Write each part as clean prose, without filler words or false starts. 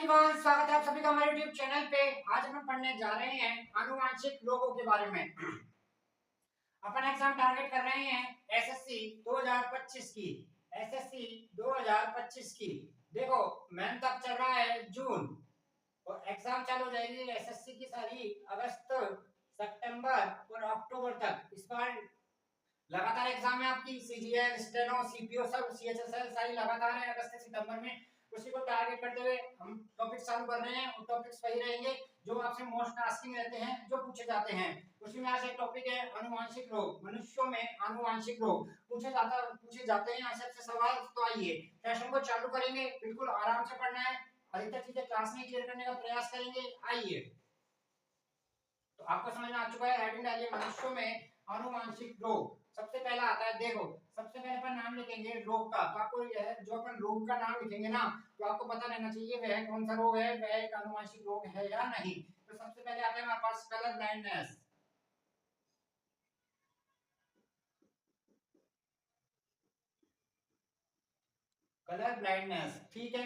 Everyone, स्वागत है आप सभी का हमारे YouTube चैनल पे। आज हम पढ़ने जा रहे हैं आनुवांशिक रोगों के बारे में। अपन एग्जाम टारगेट कर रहे हैं एसएससी 2025 की। एसएससी 2025 की देखो, मंथ अब चल रहा है जून और एग्जाम चालू हो जाएगी एसएससी की सारी अगस्त, सितंबर और अक्टूबर तक। इस बार लगातार एग्जाम है आपकी, सीजीएल, स्टेनो, सीपीओ सब, सीएचएसएल सारी लगातार है अगस्त से सितंबर में। उसी को टारगेट करते हुए हम टॉपिक चालू कर रहे हैं और टॉपिक्स वही रहेंगे जो आपसे मोस्ट आस्किंग रहते हैं, जो पूछे जाते हैं। उसी में आज एक टॉपिक है अनुवांशिक रोग। मनुष्यों में अनुवांशिक रोग पूछे जाते हैं सबसे सवाल। तो आइए सेशन को चालू करेंगे, बिल्कुल आराम से पढ़ना है, अधिकतर चीजें क्लास में क्लियर करने का प्रयास करेंगे। आइए, तो आपको समझ में आ चुका है, हेडिंग डालिए मनुष्यों में अनुवांशिक रोग। सबसे पहला आता है, देखो सबसे पहले अपन नाम लिखेंगे रोग का। तो आपको यह जो अपन रोग का नाम लिखेंगे ना, तो आपको पता रहना चाहिए वह कौन सा रोग है, वह एक अनुवांशिक रोग है या नहीं। तो सबसे पहले आता है हमारे पास कलर ब्लाइंडनेस। कलर ब्लाइंडनेस, ठीक है,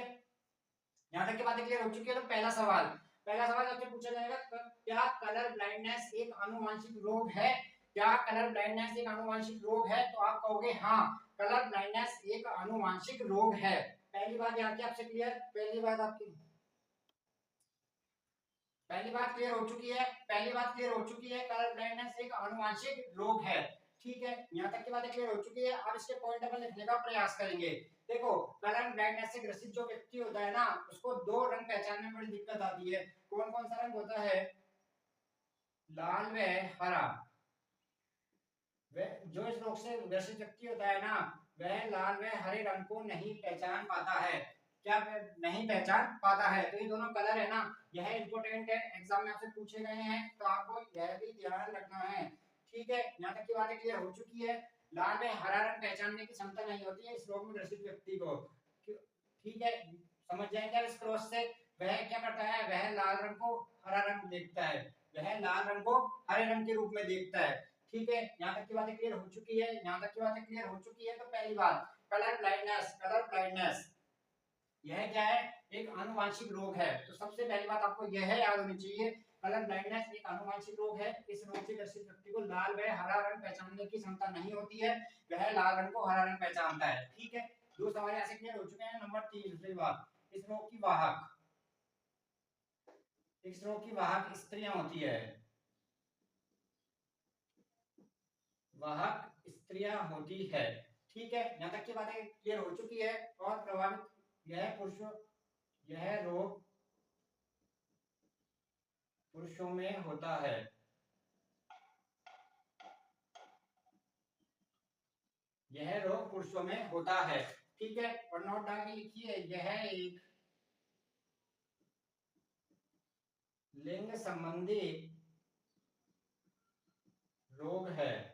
यहां तक की बातें क्लियर हो चुकी है। तो पहला सवाल आपसे पूछा जाएगा, क्या कलर ब्लाइंडनेस एक अनुवांशिक रोग है? क्या कलर ब्लाइंडनेस एक अनुवांशिक रोग है? तो आप कहोगे हाँ, कलर ब्लाइंडनेस एक अनुवांशिक रोग है। पहली बात यहाँ की आपसे क्लियर, पहली बात क्लियर हो चुकी है, कलर ब्लाइंडनेस एक अनुवांशिक रोग है। ठीक है, यहाँ तक की बातें क्लियर हो चुकी है। अब इसके पॉइंट अपन लिखने का प्रयास करेंगे। देखो, कलर ब्लाइंडनेस से ग्रसित जो व्यक्ति होता है ना, उसको दो रंग पहचानने में बड़ी दिक्कत आती है। कौन कौन सा रंग होता है? लाल व हरा। वह जो इस रोग से ग्रसित व्यक्ति होता है ना, वह लाल व हरे रंग को नहीं पहचान पाता है। क्या नहीं पहचान पाता है? तो ये दोनों कलर है ना, यह इंपॉर्टेंट है, एग्जाम में आपसे पूछे गए हैं, तो आपको यह भी ध्यान रखना है। ठीक है, यहाँ तक की बातें क्लियर हो चुकी है। लाल में हरा रंग पहचानने की क्षमता नहीं होती है इस रोग में ग्रसित व्यक्ति को। ठीक है, समझ जाएंगे इस क्रॉस से। वह क्या करता है, वह लाल रंग को हरा रंग देखता है, वह लाल रंग को हरे रंग के रूप में देखता है। ठीक है, यहाँ तक की बातें क्लियर हो चुकी है, तो पहली बात, कलर ब्लाइंडनेस यह क्या है? एक आनुवंशिक रोग है। तो सबसे पहली बात आपको यह याद होनी चाहिए, कलर ब्लाइंडनेस एक आनुवंशिक रोग है। इस रोग से ग्रसित व्यक्ति को लाल व हरा रंग पहचानने की क्षमता नहीं होती है, वह लाल रंग को हरा रंग पहचानता है। ठीक है, दो सवाल ऐसे क्लियर हो चुके हैं। नंबर 3, दूसरी बात, इस रोग की वाहक स्त्रियां होती है, वाहक स्त्रियां होती है। ठीक है, यहाँ तक की बातें क्लियर हो चुकी है। और प्रभावित यह रोग पुरुषों में होता है। यह रोग पुरुषों में होता है। ठीक है, और नोट डाल के लिखिए, यह एक लिंग संबंधी रोग है।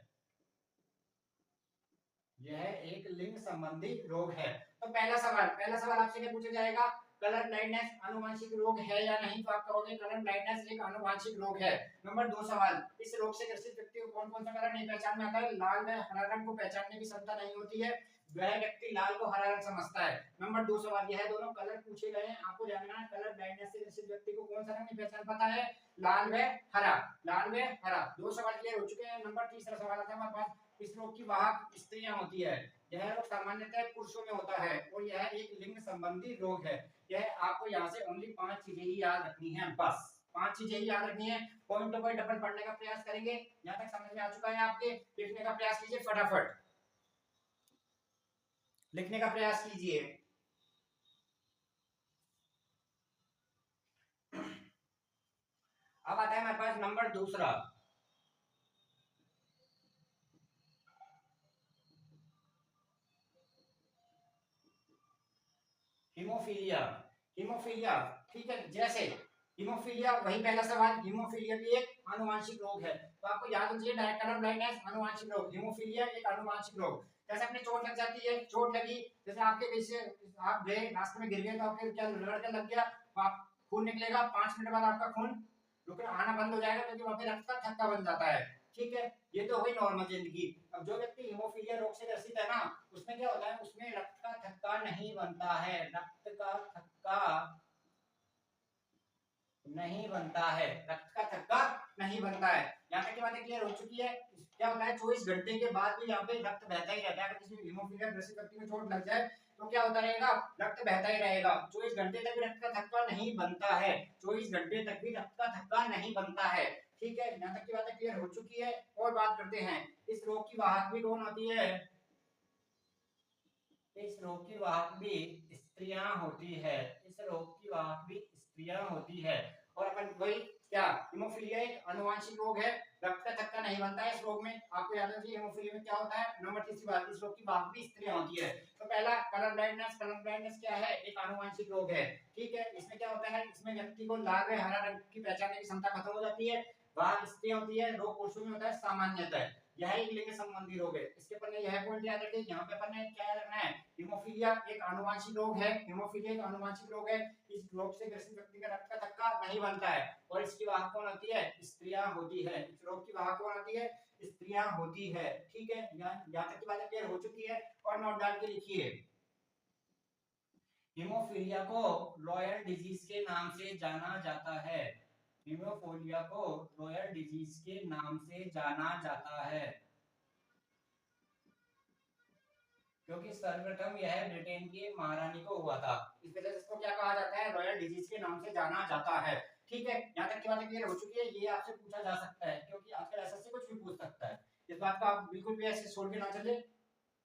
यह एक लिंग संबंधी रोग है। तो पहला सवाल आपसे क्या पूछा जाएगा, कलर ब्लाइंडनेस आनुवंशिक रोग है या नहीं? तो आप कहोगे कलर ब्लाइंडनेस एक आनुवंशिक रोग है। नंबर 2 सवाल, इस रोग से ग्रसित व्यक्ति को कौन कौन सा कलर नहीं पहचान में आता है? लाल व हरा रंग को पहचानने की क्षमता नहीं होती है, वह व्यक्ति लाल को हरा रंग समझता है। नंबर 2 सवाल, यह दोनों कलर पूछे गए हैं, आपको जानना है कलर ब्लाइंडनेस से ग्रसित व्यक्ति को कौन सा रंग नहीं पहचान पाता है? लाल व हरा। दो सवाल क्लियर हो चुके हैं। नंबर तीसरा सवाल आता है हमारे पास, इस रोग की वाहक स्त्रियां होती है। यह रोग सामान्यतः पुरुषों में होता है और यह एक लिंग संबंधी रोग है। यह आपको यहाँ से ओनली 5 चीजें ही याद रखनी है, बस 5 चीजें ही याद रखनी है। पॉइंट टू पॉइंट अपन पढ़ने का प्रयास करेंगे। यहाँ तक समझ में आ चुका है आपके? लिखने का प्रयास कीजिए, फटाफट लिखने का प्रयास कीजिए। अब आता है हमारे पास नंबर दूसरा, हीमोफीलिया। ठीक है, जैसे हीमोफीलिया, वही पहला सवाल, हीमोफीलिया भी एक आनुवंशिक रोग है। तो आपको याद होना चाहिए, डायरेक्ट कलर ब्लाइंडनेस आनुवंशिक रोग, हीमोफीलिया एक आनुवंशिक रोग। जैसे अपने चोट लग जाती है, चोट लगी, जैसे आपके पीछे आप गए रास्ते में गिर गए, तो आपके क्या रगड़ के लग गया, तो आप खून निकलेगा, 5 मिनट बाद आपका खून रुकना आना बंद हो जाएगा, क्योंकि वहां पे रक्त का थक्का बन जाता है। ठीक है, ये तो हुई नॉर्मल जिंदगी। अब जो व्यक्ति हीमोफीलिया रोग से ग्रसित है ना, उसमें क्या होता है, उसमें रक्त का थक्का नहीं बनता है, रक्त का थक्का नहीं बनता है, रक्त का थक्का नहीं बनता है। यहाँ तक की बातें क्लियर हो चुकी है। क्या होता है 24 घंटे के बाद भी यहाँ पे रक्त बहता ही रहता है। अगर किसी हीमोफीलिया ग्रसित व्यक्ति को चोट लग जाए तो क्या होता रहेगा, रक्त बहता ही रहेगा। 24 घंटे तक भी रक्त का थक्का नहीं बनता है, 24 घंटे तक भी रक्त का थक्का नहीं बनता है। ठीक है, यहाँ तक की बातें क्लियर हो चुकी है। और बात करते हैं, इस रोग की वाहक भी कौन होती है? इस रोग की वाहक भी स्त्रियां होती है। इस रोग की वाहक भी स्त्रियां होती है। और अपन वही क्या, हीमोफीलिया एक अनुवांशिक रोग है, रक्त का थक्का नहीं बनता है इस रोग में। आपको याद रखिए हीमोफीलिया में क्या होता है। नंबर तीसरी बात, इस रोग की वाहक भी स्त्रियां होती है। तो पहला कलर ब्लाइंडनेस। कलर ब्लाइंडनेस क्या है? एक अनुवांशिक रोग है। ठीक है, इसमें क्या होता है, इसमें व्यक्ति को लाल व हरा रंग की पहचानने की क्षमता खत्म हो जाती है। वाहक स्त्रियां होती है। रोग पुरुषों में होता है सामान्यतः। यह एक लिंग संबंधी रोग है। इसके पर यह पॉइंट याद रखिए, यहाँ पे अपन ने क्या याद रखना है, हीमोफीलिया एक आनुवंशिक रोग है। हीमोफीलिया एक आनुवंशिक रोग है। इस रोग से ग्रसित व्यक्ति का रक्त का थक्का नहीं बनता है। और इसकी वाहक कौन होती है? स्त्रियां होती है। इस रोग की वाहक कौन होती है? स्त्रियां होती है। ठीक है, यहाँ तक की बात क्लियर हो चुकी है। और नोट डाल के लिखिए, हीमोफीलिया को रॉयल डिजीज के नाम से जाना जाता है। हीमोफीलिया को रॉयल डिजीज के नाम से जाना जाता है क्योंकि सर्वप्रथम यह ब्रिटेन की महारानी को हुआ था। इस वजह से इसको क्या कहा जाता है? रॉयल डिजीज के नाम से जाना जाता है। ठीक है, यहाँ तक की बात क्लियर हो चुकी है। ये आपसे पूछा जा सकता है क्योंकि आजकल एसएससी कुछ भी पूछ सकता है। इस बात का आप बिल्कुल भी ऐसे छोड़ के ना चले,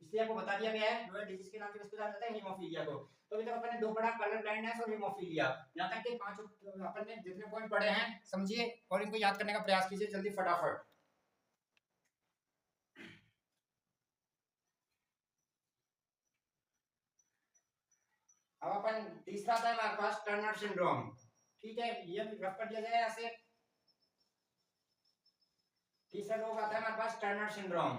इसलिए आपको बता दिया गया है रॉयल डिजीज के नाम से किसको जाना जाता है? हीमोफीलिया को। तो अभी तक अपन ने दो पढ़ा, कलर ब्लाइंडनेस और हीमोफीलिया। यहाँ तक के पांच अपन ने जितने पॉइंट पढ़े हैं समझिए और इनको याद करने का प्रयास कीजिए जल्दी फटाफट। अब अपन तीसरा आता है हमारे पास टर्नर सिंड्रोम। ठीक है, ये रफ कर दिया जाए यहाँ से। तीसरा रोग आता है हमारे पास टर्नर सिंड्रोम।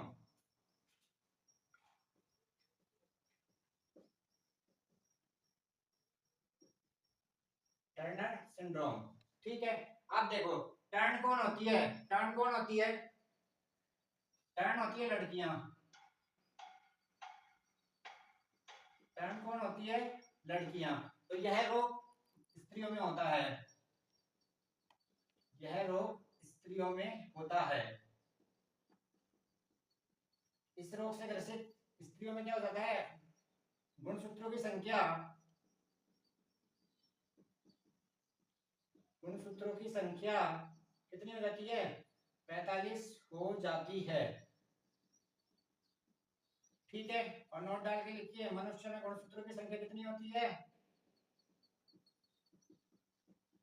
Turner syndrome. ठीक है, अब देखो टर्न कौन होती है? टर्न कौन होती है? टर्न होती है लड़कियां। टर्न कौन होती है? लड़कियां। तो यह रोग स्त्रियों में होता है। यह रोग स्त्रियों में होता है। इस रोग से ग्रसित स्त्रियों में क्या हो जाता है? गुणसूत्रों की संख्या, गुणसूत्रों की संख्या कितनी हो जाती है? 45 हो जाती है। ठीक है, और नोट डाल के लिखिए, मनुष्य में गुणसूत्रों की संख्या कितनी होती है?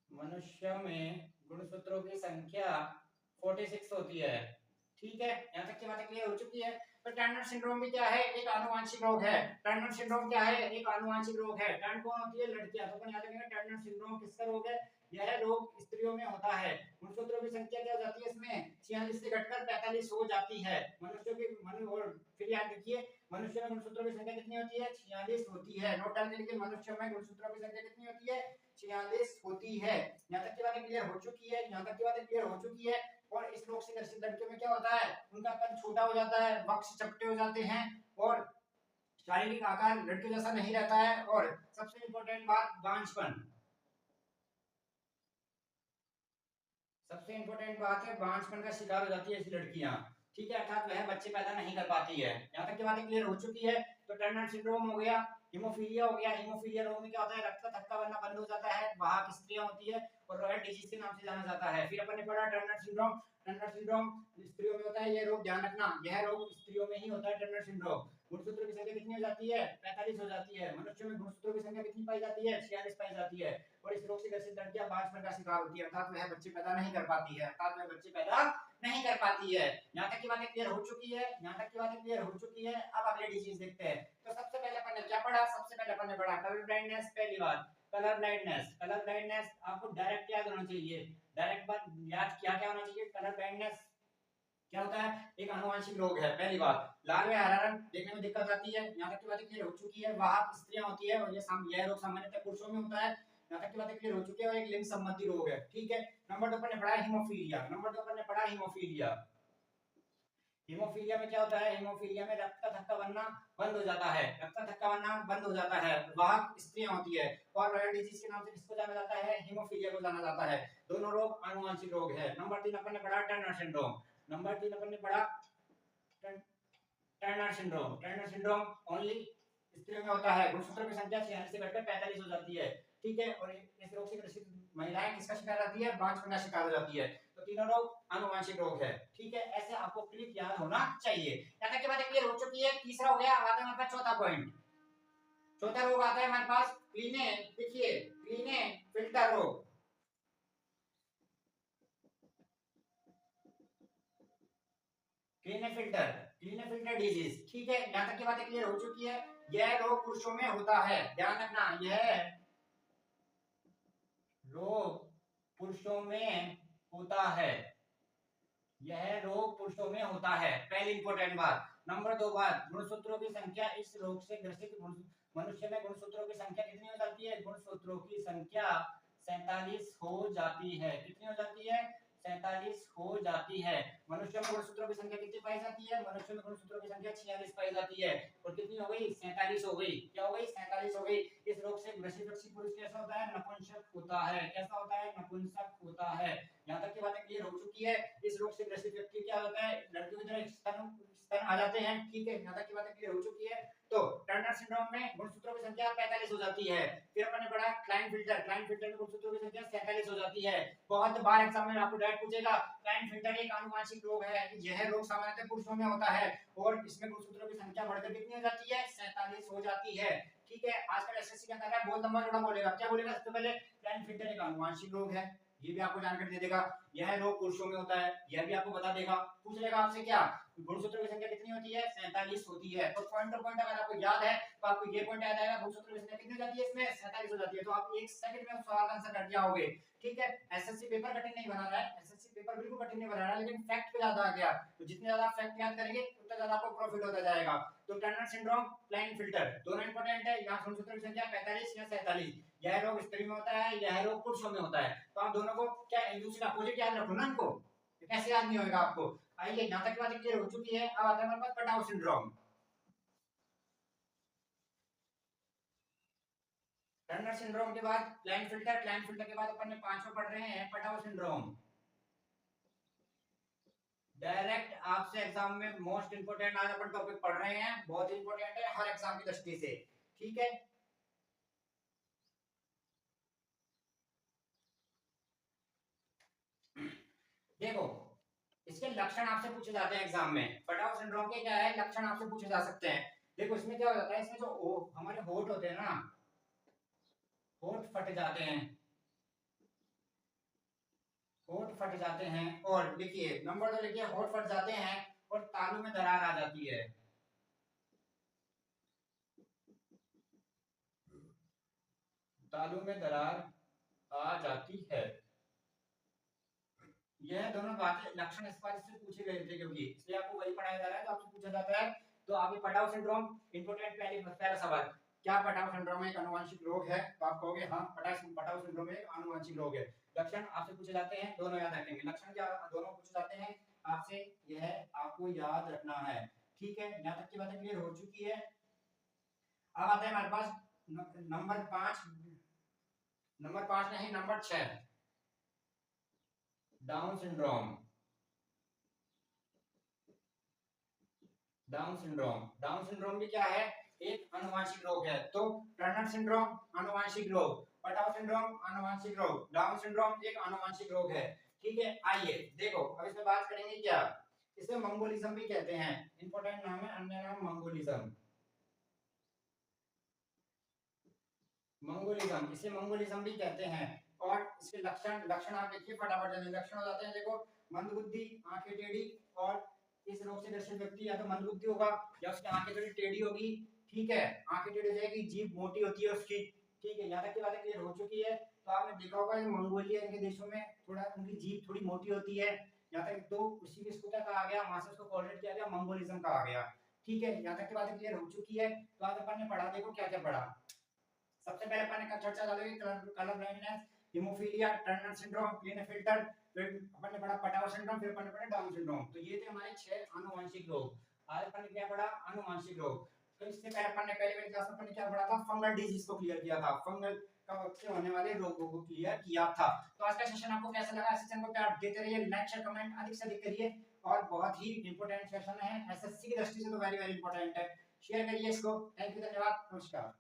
मनुष्य में गुणसूत्रों की संख्या 46 होती है। ठीक है, यहाँ तक की बातें क्लियर हो चुकी है। तो टर्नर सिंड्रोम भी क्या है? एक आनुवंशिक रोग है। टर्नर सिंड्रोम क्या है? एक आनुवंशिक रोग है। टर्न कौन होती है? लड़कियां। तो अपन याद रखेंगे टर्नर सिंड्रोम किसका रोग है? यह रोग स्त्रियों में होता है। गुणसूत्रों की संख्या क्या हो जाती है इसमें? 46 से घटकर 45 हो जाती है। मनुष्यों की और फिर याद रखिए, मनुष्य में गुणसूत्रों की संख्या कितनी होती है? 46 होती है। नोट डाल के लिखिए, मनुष्य में गुणसूत्रों की संख्या कितनी होती है? 46 होती है। यहाँ तक की बातें क्लियर हो चुकी है। यहाँ तक की बातें क्लियर हो चुकी है। और इस रोग से ग्रसित लड़कियों में क्या होता है? उनका कद छोटा हो जाता है, वक्ष चपटे हो जाते हैं और शारीरिक आकार लड़के जैसा नहीं रहता है। और सबसे इंपॉर्टेंट बात, बांझपन। सबसे इंपॉर्टेंट बात है, बांझपन का शिकार हो जाती है ऐसी लड़कियां। ठीक है, अर्थात वह बच्चे पैदा नहीं कर पाती है। यहाँ तक की बातें क्लियर हो चुकी है। तो टर्नर सिंड्रोम हो गया, हीमोफीलिया हो गया। हीमोफीलिया रोग में क्या होता है? रक्त का थक्का बनना बंद हो जाता है, वाहक स्त्रियां होती है और रॉयल डिजीज के नाम से जाना जाता है। फिर अपन ने पढ़ा टर्नर सिंड्रोम। टर्नर सिंड्रोम स्त्रियों में होता है। यह रोग ध्यान रखना, यह रोग स्त्रियों में ही होता है। Turner syndrome. गुणसूत्रों की संख्या कितनी हो जाती है? 45 हो जाती है। मनुष्य में गुणसूत्रों की संख्या कितनी पाई जाती है? 46 पाई जाती है। और इस रोग से ग्रसित लड़कियां बांझपन का शिकार होती है, अर्थात वह बच्चे पैदा नहीं कर पाती है। अर्थात वह बच्चे पैदा नहीं कर पाती है। यहाँ तक की बातें क्लियर हो चुकी है। यहाँ तक की बातें क्लियर हो चुकी है। अब अगले डिजीज देखते हैं। तो सबसे पहले अपन ने क्या पढ़ा? सबसे पहले अपन ने पढ़ा कलर ब्लाइंडनेस। पहली बात कलर ब्लाइंडनेस। कलर ब्लाइंडनेस आपको डायरेक्ट याद होना चाहिए। डायरेक्ट बात याद क्या क्या होना चाहिए? कलर ब्लाइंडनेस क्या होता है? एक आनुवंशिक रोग है। पहली बात, लाल व हरा रंग देखने में दिक्कत आती है। यहाँ तक की बातें क्लियर हो चुकी है। वाहक स्त्रियां होती है और यह रोग सामान्यतः पुरुषों में होता है। यहाँ तक की बातें क्लियर हो चुकी है और एक लिंग संबंधी रोग है। ठीक है, नंबर 2 पर ने पढ़ा हीमोफीलिया। नंबर 2 पर ने पढ़ा हीमोफीलिया। हीमोफीलिया में क्या होता है, हीमोफीलिया में रक्त का थक्का बनना बंद हो जाता है, रक्त का थक्का बनना बंद हो जाता है, वाहक स्त्रियां होती है। और रॉयल डिजीज के नाम से किसको जाना जाता है, हीमोफीलिया को जाना जाता है। दोनों रोग आनुवंशिक रोग है। नंबर 3 अपन ने पढ़ा टर्नर सिंड्रोम। नंबर 3 अपन ने पढ़ा Turner syndrome. Turner syndrome only स्त्रियों में होता है। गुणसूत्रों की संख्या 46 से घटकर 45 हो जाती है, ठीक है। और इस रोग से ग्रसित महिलाएं किसका शिकार रहती है, बांझपन का शिकार हो जाती है। तो तीनों रोग आनुवंशिक रोग है, ठीक है। ऐसे आपको क्लिक याद होना चाहिए। यहाँ तक की बात क्लियर हो चुकी है। तीसरा हो गया, आता है हमारे पास चौथा पॉइंट। चौथा रोग आता है हमारे पास क्लीने, देखिए क्लीने फिल्टर रोग। क्लीनेफिल्टर डिजीज, ठीक है। यहाँ तक की बातें क्लियर हो चुकी है। यह रोग पुरुषों में होता है, ध्यान रखना, यह रोग पुरुषों में होता है, यह रोग पुरुषों में होता है। पहली इंपॉर्टेंट बात। नंबर 2 बात, गुणसूत्रों की संख्या, इस रोग से ग्रसित मनुष्य में गुणसूत्रों की संख्या कितनी हो जाती है, गुणसूत्रों की संख्या 47 हो जाती है। कितनी हो जाती है, 47 हो जाती है। मनुष्य में गुणसूत्रों की संख्या कितनी पाई जाती है, मनुष्य में गुणसूत्रों की संख्या 46 पाई जाती है। और कितनी हो गई, 47 हो गई। क्या हो गई, 47 हो गई। इस रोग से ग्रसित पुरुष कैसा होता है, नपुंसक होता है। कैसा होता है, नपुंसक होता है। यहाँ तक की बातें क्लियर हो चुकी है। इस रोग से ग्रसित व्यक्ति क्या होता है, लड़कियों की तरह स्तन आ जाते हैं, ठीक है। यहाँ तक की बातें क्लियर हो चुकी है। तो टर्नर सिंड्रोम में गुणसूत्रों की संख्या 45 हो जाती है। फिर अपन ने पढ़ा क्लाइनफिल्टर में गुणसूत्रों की संख्या 47 हो जाती है। बहुत बार एग्जाम में आपको डायरेक्ट पूछेगा, क्लाइनफिल्टर एक आनुवंशिक रोग है, यह रोग सामान्यतः पुरुषों में होता है और इसमें गुणसूत्रों की संख्या बढ़कर कितनी हो जाती है, 47 हो जाती है, ठीक है। आजकल एसएससी क्या कर रहा है, बोल नंबर थोड़ा बोलेगा, क्या बोलेगा, सबसे पहले क्लाइनफिल्टर एक आनुवंशिक रोग है, ये भी आपको जानकारी दे देगा। यह रोग पुरुषों में होता है, यह भी आपको बता देगा। पूछ लेगा आपसे क्या, गुणसूत्रों की संख्या कितनी होती है, 47 होती है। तो पॉइंट टू पॉइंट अगर आपको याद है तो आपको ये पॉइंट याद आएगा, गुणसूत्रों की संख्या कितनी हो जाती है, इसमें 47 हो जाती है। तो आप एक सेकंड में सवाल का आंसर कर दिया होगे, ठीक है। एसएससी पेपर कठिन नहीं बना रहा है, एसएससी पेपर बिल्कुल कठिन नहीं बना रहा है, लेकिन फैक्ट पे ज्यादा आ गया। तो जितने ज्यादा आप फैक्ट याद करेंगे उतना ज्यादा आपको प्रॉफिट होता जाएगा। तो टर्नर सिंड्रोम, क्लाइनफिल्टर दोनों इंपॉर्टेंट है। यहाँ गुणसूत्रों की संख्या 45 या 47, यह रोग स्त्री में होता है, यह रोग पुरुषों में होता है। तो आप दोनों को क्या एक दूसरे का अपोजिट याद रखो ना, इनको कैसे याद नहीं होगा आपको। आइए, यहाँ तक की बात क्लियर हो चुकी है। अब आता है हमारे पास पटाव सिंड्रोम। टर्नर सिंड्रोम के बाद क्लाइनफिल्टर के बाद अपन ने पांचवा पढ़ रहे हैं पटाव सिंड्रोम। डायरेक्ट आपसे एग्जाम में मोस्ट इंपोर्टेंट आज अपन टॉपिक पढ़ रहे हैं, बहुत इंपोर्टेंट है हर एग्जाम की दृष्टि से, ठीक है। देखो, इसके लक्षण आपसे पूछे जाते हैं एग्जाम में। पटाव सिंड्रोम के क्या है लक्षण, आपसे पूछे जा सकते हैं। देखो इसमें क्या हो जाता है, इसमें जो हमारे होठ होते हैं ना, होठ फट जाते हैं, होठ फट जाते हैं। और देखिए नंबर 2 लिखिए, होठ फट जाते हैं और तालू में दरार आ जाती है, तालू में दरार आ जाती है। यह दोनों बातें लक्षण इस बात से पूछे गए थे, क्योंकि इसलिए आपको वही पढ़ाया जा रहा है तो आपसे पूछा जाता है। तो आप पटाव सिंड्रोम इंपोर्टेंट, पहला सवाल, क्या पटाव सिंड्रोम एक आनुवंशिक रोग है, तो आप कहोगे हाँ पटाव सिंड्रोम एक आनुवंशिक रोग है। लक्षण आपसे पूछे जाते हैं, दोनों याद रखेंगे। लक्षण क्या दोनों पूछे जाते हैं आपसे, यह आपको याद रखना है, ठीक है। यहाँ तक की बातें क्लियर हो चुकी है। अब आता है हमारे पास नंबर 5, नंबर 5 नहीं number 6, down syndrome. Down syndrome, down syndrome भी क्या है, एक आनुवंशिक रोग है। तो टर्नर सिंड्रोम आनुवंशिक रोग, पटाव सिंड्रोम आनुवंशिक रोग, डाउन सिंड्रोम एक आनुवंशिक रोग है, ठीक है। आइए देखो अब इसमें बात करेंगे क्या, इसे मंगोलिज्म भी कहते हैं, इंपॉर्टेंट नाम है, अन्य नाम मंगोलिज्म। मंगोलिज्म, इसे मंगोलिज्म भी कहते हैं। और इसके लक्षण, लक्षण आप देखिए फटाफट जल्दी, लक्षण हो जाते हैं। देखो मंदबुद्धि, आंखें टेढ़ी, और इस रोग से ग्रसित व्यक्ति या तो मंदबुद्धि होगा या उसकी आंखें थोड़ी टेढ़ी होगी, ठीक है। आंखें टेढ़ी हो जाएगी, जीभ मोटी होती है उसकी, ठीक है। यहाँ तक की बातें क्लियर हो चुकी है। तो आपने देखा होगा मंगोलिया के देशों में थोड़ा उनकी जीभ थोड़ी मोटी होती है, यहाँ तक तो उसी इसको क्या कहा गया, वहां से उसको कॉलरेट किया गया, मंगोलिज्म कहा गया, ठीक है। यहाँ तक की बातें क्लियर हो चुकी है। तो आज अपन ने पढ़ा, देखो क्या क्या पढ़ा। सबसे पहले अपन ने चर्चा करेंगे colour blindness, haemophilia, Turner syndrome, Klinefelter, फिर अपन ने पढ़ा पटाव सिंड्रोम, फिर अपन ने पढ़ा डाउन सिंड्रोम। तो ये थे हमारे 6 आनुवांशिक रोग। आज अपन ने क्या पढ़ा? आनुवांशिक रोग। तो इससे पहले अपन ने पहले वाली क्लास में अपन ने क्या पढ़ा था? फंगल डिजीज को क्लियर किया था, फंगल का से होने वाले रोगों को क्लियर किया था। तो आज का सेशन आपको कैसा लगा? सेशन को प्यार देते रहिए, लाइक शेयर कमेंट अधिक से अधिक करिए, और बहुत ही इंपॉर्टेंट सेशन है, एसएससी की दृष्टि से तो वेरी वेरी इंपॉर्टेंट है। शेयर करिए इसको। थैंक यू, धन्यवाद, नमस्कार।